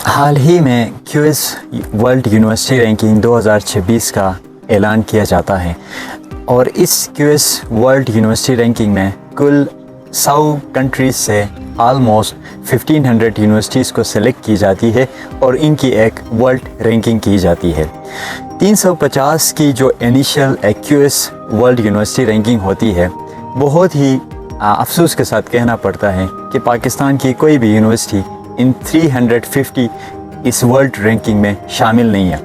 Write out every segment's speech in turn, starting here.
हाल ही में QS world university ranking 2026 का ऐलान किया जाता है और इस क्यूएस वर्ल्ड यूनिवर्सिटी रैंकिंग में कुल 100 कंट्रीज़ से आलमोस्ट 1500 यूनिवर्सिटीज़ को सेलेक्ट की जाती है और इनकी एक वर्ल्ड रैंकिंग की जाती है। 350 की जो initial QS world university ranking होती है, बहुत ही अफसोस के साथ कहना पड़ता है कि पाकिस्तान की कोई भी यूनिवर्सिटी इन 350 इस वर्ल्ड रैंकिंग में शामिल नहीं है।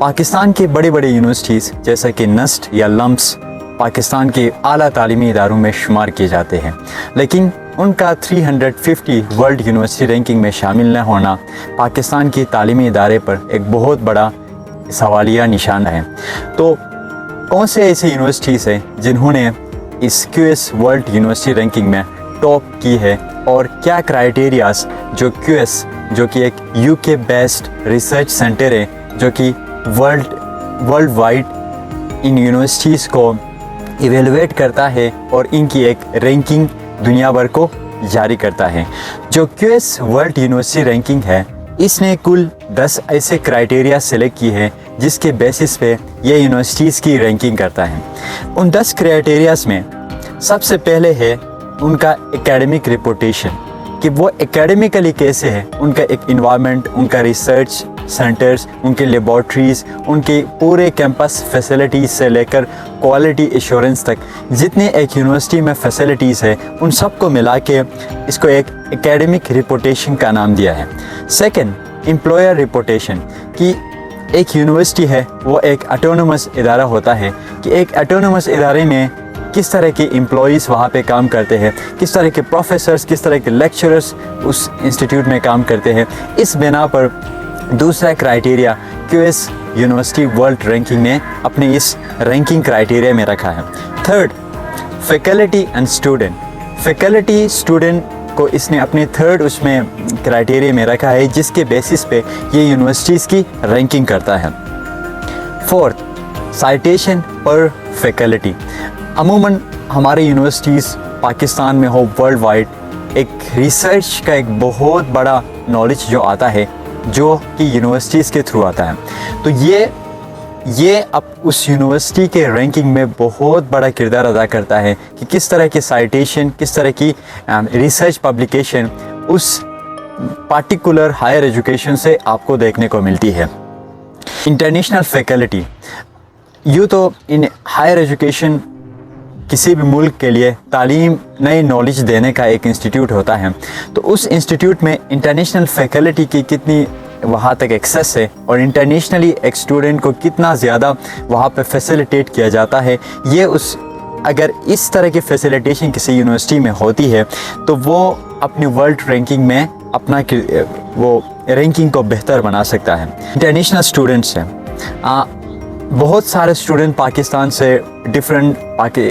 पाकिस्तान के बड़े बड़े यूनिवर्सिटीज़ जैसा कि नस्ट या लम्स पाकिस्तान के आला तालीमी इदारों में शुमार किए जाते हैं, लेकिन उनका 350 वर्ल्ड यूनिवर्सिटी रैंकिंग में शामिल न होना पाकिस्तान के तालीमी इदारे पर एक बहुत बड़ा सवालिया निशान है। तो कौन से ऐसे यूनिवर्सिटीज़ हैं जिन्होंने इस क्यूएस वर्ल्ड यूनिवर्सिटी रैंकिंग में टॉप की है और क्या क्राइटेरियाज जो क्यूएस, जो कि एक यूके बेस्ड रिसर्च सेंटर है जो कि वर्ल्ड वाइड इन यूनिवर्सिटीज़ को इवेलुएट करता है और इनकी एक रैंकिंग दुनिया भर को जारी करता है। जो क्यूएस वर्ल्ड यूनिवर्सिटी रैंकिंग है, इसने कुल 10 ऐसे क्राइटेरिया सेलेक्ट किए हैं जिसके बेसिस पे ये यूनिवर्सिटीज़ की रैंकिंग करता है। उन 10 क्राइटेरियाज में सबसे पहले है उनका एकेडमिक रिपुटेशन, कि वो एकेडमिकली कैसे है, उनका एक इन्वायरमेंट, उनका रिसर्च सेंटर्स, उनके लेबॉर्ट्रीज़, उनके पूरे कैंपस फैसिलिटीज़ से लेकर क्वालिटी एश्योरेंस तक जितने एक यूनिवर्सिटी में फैसिलिटीज़ है उन सब को मिला के इसको एक एकेडमिक रिपुटेशन का नाम दिया है। सेकंड, एम्प्लॉयर रिपुटेशन, कि एक यूनिवर्सिटी है वो एक ऑटोनोमस इदारा होता है, कि एक ऑटोनोमस इदारे में किस तरह के एम्प्लॉइज़ वहाँ पे काम करते हैं, किस तरह के प्रोफेसर्स, किस तरह के लेक्चरर्स उस इंस्टीट्यूट में काम करते हैं। इस बिना पर दूसरा criteria QS university world ranking ने अपने इस रैंकिंग क्राइटेरिया में रखा है। Third, faculty and student, faculty student को इसने अपने थर्ड उसमें क्राइटेरिया में रखा है जिसके बेसिस पे ये यूनिवर्सिटीज़ की रैंकिंग करता है। फोर्थ, साइटेशन पर फैकल्टी, अमूमन हमारे यूनिवर्सिटीज़ पाकिस्तान में हो वर्ल्ड वाइड एक रिसर्च का एक बहुत बड़ा नॉलेज जो आता है जो कि यूनिवर्सिटीज़ के थ्रू आता है, तो ये अब उस यूनिवर्सिटी के रैंकिंग में बहुत बड़ा किरदार अदा करता है कि किस तरह की साइटेशन, किस तरह की रिसर्च पब्लिकेशन उस पार्टिकुलर हायर एजुकेशन से आपको देखने को मिलती है। इंटरनेशनल फैकल्टी, यूँ तो इन हायर एजुकेशन किसी भी मुल्क के लिए तालीम, नई नॉलेज देने का एक इंस्टीट्यूट होता है, तो उस इंस्टीट्यूट में इंटरनेशनल फैकल्टी की कितनी वहाँ तक एक्सेस है और इंटरनेशनली एक स्टूडेंट को कितना ज़्यादा वहाँ पे फैसिलिटेट किया जाता है, ये उस अगर इस तरह की फैसिलिटेशन किसी यूनिवर्सिटी में होती है तो वो अपनी वर्ल्ड रैंकिंग में अपना वो रैंकिंग को बेहतर बना सकता है। इंटरनेशनल स्टूडेंट्स हैं, बहुत सारे स्टूडेंट पाकिस्तान से डिफरेंट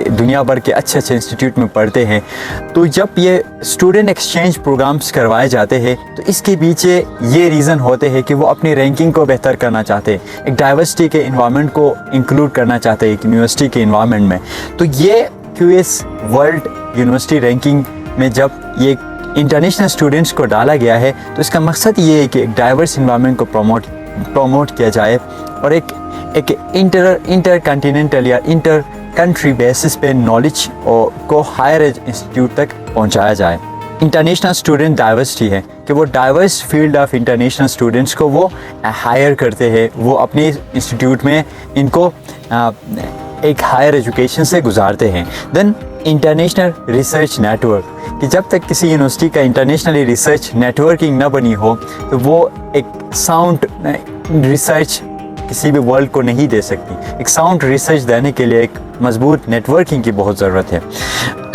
दुनिया भर के अच्छे अच्छे इंस्टीट्यूट में पढ़ते हैं, तो जब ये स्टूडेंट एक्सचेंज प्रोग्राम्स करवाए जाते हैं तो इसके पीछे ये रीज़न होते हैं कि वो अपनी रैंकिंग को बेहतर करना चाहते हैं, एक डाइवर्सिटी के इन्वायरमेंट को इंक्लूड करना चाहते हैं एक यूनिवर्सिटी के इन्वायरमेंट में। तो ये क्यूएस वर्ल्ड यूनिवर्सिटी रैंकिंग में जब ये इंटरनेशनल स्टूडेंट्स को डाला गया है तो इसका मकसद ये है कि एक डाइवर्स इन्वायरमेंट को प्रमोट किया जाए और एक इंटर कॉन्टिनेंटल या इंटर कंट्री बेसिस पे नॉलेज को हायर इंस्टीट्यूट तक पहुंचाया जाए। इंटरनेशनल स्टूडेंट डाइवर्सिटी है कि वो diverse field of international students को वो हायर करते हैं, वो अपने इंस्टीट्यूट में इनको एक हायर एजुकेशन से गुजारते हैं। देन इंटरनेशनल रिसर्च नेटवर्क, कि जब तक किसी यूनिवर्सिटी का इंटरनेशनली रिसर्च नेटवर्किंग न बनी हो तो वो एक साउंड रिसर्च किसी भी वर्ल्ड को नहीं दे सकती। एक साउंड रिसर्च देने के लिए एक मजबूत नेटवर्किंग की बहुत ज़रूरत है।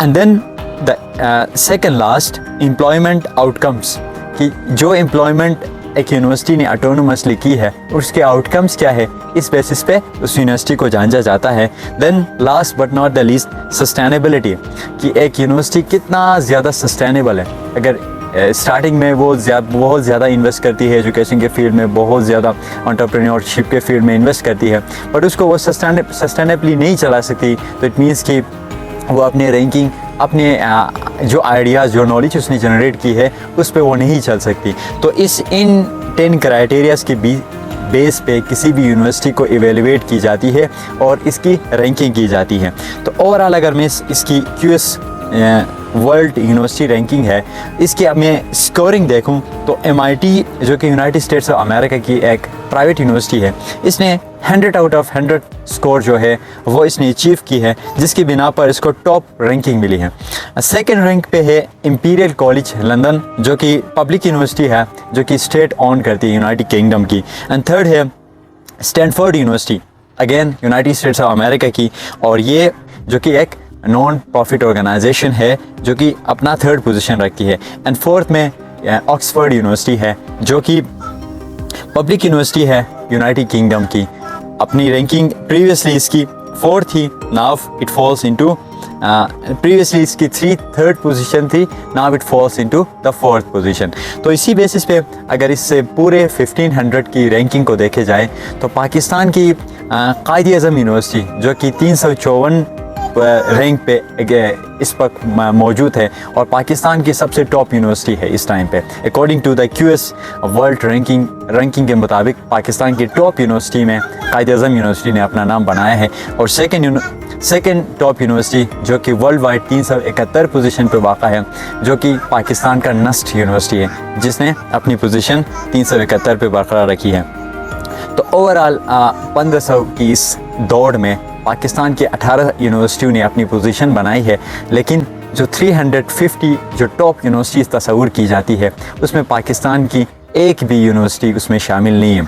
And then the second last, employment outcomes, कि जो एम्प्लॉयमेंट एक यूनिवर्सिटी ने ऑटोनोमसली की है उसके आउटकम्स क्या है, इस बेसिस पे उस यूनिवर्सिटी को जाना जाता है। Then last but not the least, sustainability, कि एक यूनिवर्सिटी कितना ज़्यादा सस्टेनेबल है। अगर स्टार्टिंग में वो बहुत ज़्यादा इन्वेस्ट करती है एजुकेशन के फील्ड में, बहुत ज़्यादा एंटरप्रेन्योरशिप के फील्ड में इन्वेस्ट करती है, बट उसको वो सस्टेनेबली नहीं चला सकती, तो इट मीन्स कि वो अपने रैंकिंग, अपने जो आइडियाज़, जो नॉलेज उसने जनरेट की है उस पे वो नहीं चल सकती। तो इन 10 क्राइटेरियाज़ के बेस पे किसी भी यूनिवर्सिटी को इवेलुएट की जाती है और इसकी रैंकिंग की जाती है। तो ओवरऑल अगर मैं इसकी क्यूएस वर्ल्ड यूनिवर्सिटी रैंकिंग है, इसकी अब मैं स्कोरिंग देखूं तो MIT जो कि यूनाइटेड स्टेट्स ऑफ अमेरिका की एक प्राइवेट यूनिवर्सिटी है, इसने 100 आउट ऑफ 100 स्कोर जो है वो इसने अचीव की है, जिसकी बिना पर इसको टॉप रैंकिंग मिली है। सेकंड रैंक पे है इंपीरियल कॉलेज लंदन जो कि पब्लिक यूनिवर्सिटी है, जो कि स्टेट ऑन करती है यूनाइटेड किंगडम की। एंड थर्ड है Stanford university, again United states of America की, और ये जो कि एक नॉन प्रॉफिट ऑर्गेनाइजेशन है जो कि अपना थर्ड पोजीशन रखती है। एंड फोर्थ में ऑक्सफोर्ड यूनिवर्सिटी है जो कि पब्लिक यूनिवर्सिटी है यूनाइटेड किंगडम की। अपनी रैंकिंग प्रीवियसली इसकी फोर्थ थी, now it falls into previously इसकी थर्ड पोजीशन थी, now it falls into the fourth position. तो इसी बेसिस पे अगर इससे पूरे 1500 की रैंकिंग को देखे जाए तो पाकिस्तान की कायद-ए-आज़म यूनिवर्सिटी जो कि 354 रैंक पे इस वक्त मौजूद है और पाकिस्तान की सबसे टॉप यूनिवर्सिटी है इस टाइम पे। According to the QS world ranking के मुताबिक पाकिस्तान की टॉप यूनिवर्सिटी में कायद-ए-आज़म यूनिवर्सिटी ने अपना नाम बनाया है। और सेकंड टॉप यूनिवर्सिटी जो कि वर्ल्ड वाइड 371 पोजीशन पे वाक़ा है, जो कि पाकिस्तान का नस्ट यूनिवर्सिटी है, जिसने अपनी पोजीशन 371 पे बरकरार रखी है। तो ओवरऑल 1500 की इस दौड़ में पाकिस्तान की 18 यूनिवर्सिटियों ने अपनी पोजीशन बनाई है, लेकिन जो 350 जो टॉप यूनिवर्सिटीज़ तस्वूर की जाती है उसमें पाकिस्तान की एक भी यूनिवर्सिटी उसमें शामिल नहीं है।